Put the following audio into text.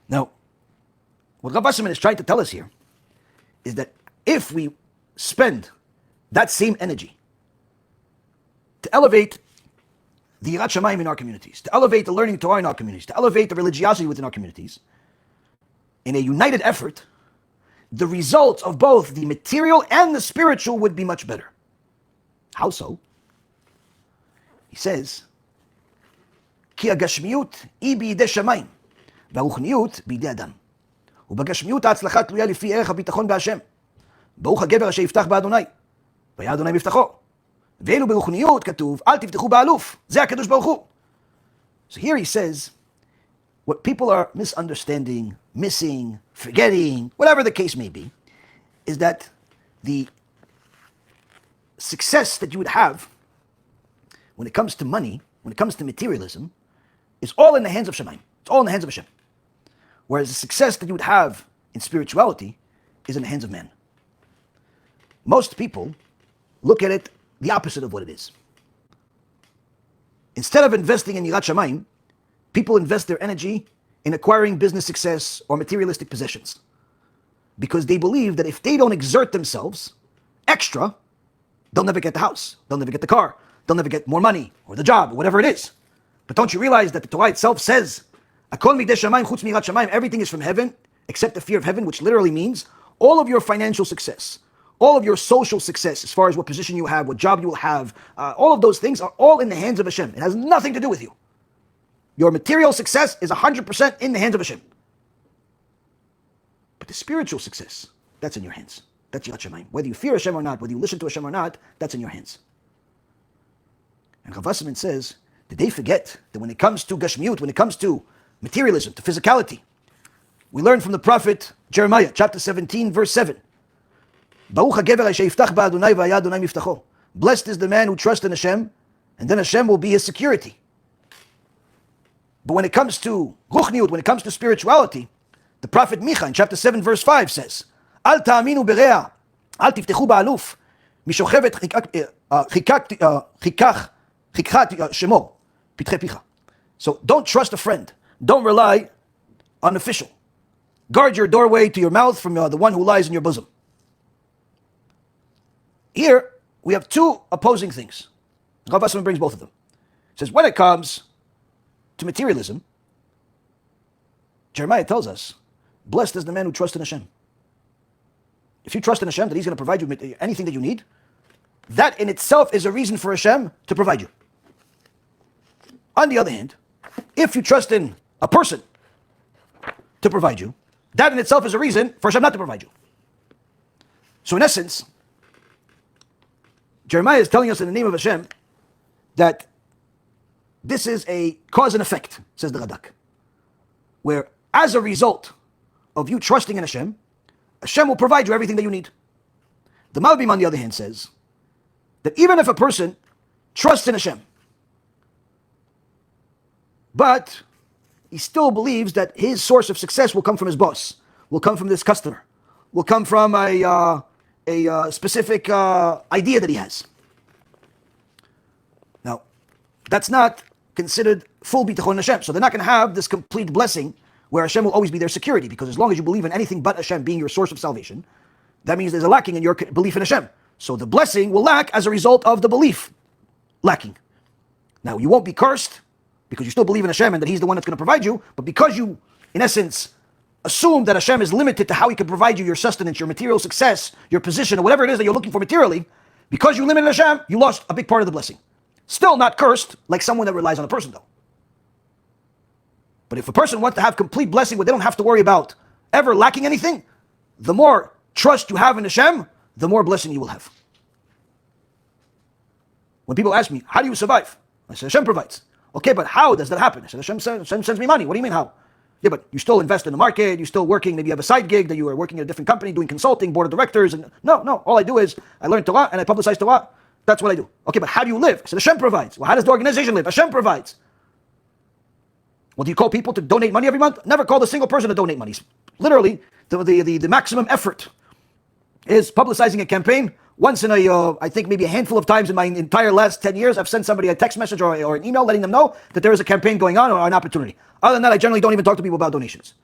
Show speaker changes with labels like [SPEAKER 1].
[SPEAKER 1] Now, what Rav Wasserman is trying to tell us here is that if we spend that same energy to elevate the Yirat Shamayim in our communities, to elevate the learning Torah in our communities, to elevate the religiosity within our communities, in a united effort, the results of both the material and the spiritual would be much better. How so? He says, Ki הגשמיות היא בידי שמיים, והרוחניות בידי אדם. ובגשמיות ההצלחה תלויה לפי ערך הביטחון בהשם. ברוך הגבר אשר יפתח באדוני, והיה אדוני מבטחו. ואילו ברוחניות כתוב, אל תבטחו באלוף, זה הקדוש ברוך הוא. So here he says, what people are misunderstanding, missing, forgetting, whatever the case may be, is that the success that you would have when it comes to money, when it comes to materialism, is all in the hands of Shemaim. It's all in the hands of Hashem. Whereas the success that you would have in spirituality is in the hands of man. Most people look at it the opposite of what it is. Instead of investing in Yirat Shamayim, people invest their energy in acquiring business success or materialistic possessions. Because they believe that if they don't exert themselves extra, they'll never get the house, they'll never get the car, they'll never get more money, or the job, or whatever it is. But don't you realize that the Torah itself says, Akol midei shamayim chutz mirat shamayim, everything is from heaven, except the fear of heaven, which literally means all of your financial success, all of your social success, as far as what position you have, what job you will have, all of those things are all in the hands of Hashem. It has nothing to do with you. Your material success is 100% in the hands of Hashem. But the spiritual success, that's in your hands. That's Yirat Shamayim. Whether you fear Hashem or not, whether you listen to Hashem or not, that's in your hands. And Rav Wasserman says, did they forget that when it comes to Gashmiut, when it comes to materialism, to physicality, we learn from the prophet Jeremiah, chapter 17, verse 7. Blessed is the man who trusts in Hashem, and then Hashem will be his security. But when it comes to Ruchniut, when it comes to spirituality, the prophet Micha in chapter 7, verse 5 says, Al ta'aminu bere'a, al tiftechu ba'aluf, mishochevet chikach shemo, pitre picha. So don't trust a friend. Don't rely on an official. Guard your doorway to your mouth from the one who lies in your bosom. Here, we have two opposing things. Rav Wasserman brings both of them. He says, when it comes to materialism, Jeremiah tells us, blessed is the man who trusts in Hashem. If you trust in Hashem that He's going to provide you with anything that you need, that in itself is a reason for Hashem to provide you. On the other hand, if you trust in a person to provide you, that in itself is a reason for Hashem not to provide you. So in essence, Jeremiah is telling us in the name of Hashem that this is a cause and effect, says the Radak, where as a result of you trusting in Hashem, Hashem will provide you everything that you need. The Malbim, on the other hand, says that even if a person trusts in Hashem, but he still believes that his source of success will come from his boss, will come from this customer, will come from a specific idea that he has. Now, that's not considered full bitachon Hashem. So they're not going to have this complete blessing where Hashem will always be their security, because as long as you believe in anything but Hashem being your source of salvation, that means there's a lacking in your belief in Hashem. So the blessing will lack as a result of the belief lacking. Now, you won't be cursed because you still believe in Hashem and that He's the one that's going to provide you, but because you, in essence, assume that Hashem is limited to how He can provide you your sustenance, your material success, your position, or whatever it is that you're looking for materially, because you limited Hashem, you lost a big part of the blessing. Still not cursed like someone that relies on a person, though. But if a person wants to have complete blessing where they don't have to worry about ever lacking anything, the more trust you have in Hashem, the more blessing you will have. When people ask me, how do you survive? I say, Hashem provides. Okay, but how does that happen? I said, Hashem sends me money. What do you mean how? Yeah, but you still invest in the market, you're still working, maybe you have a side gig that you are working at a different company, doing consulting, board of directors, and no, all I do is I learn Torah and I publicize Torah. That's what I do. Okay, but how do you live? I said, Hashem provides. Well, how does the organization live? Hashem provides. Well, do you call people to donate money every month? Never called a single person to donate money. Literally, the maximum effort is publicizing a campaign. Once in I think maybe a handful of times in my entire last 10 years, I've sent somebody a text message or an email letting them know that there is a campaign going on or an opportunity. Other than that, I generally don't even talk to people about donations.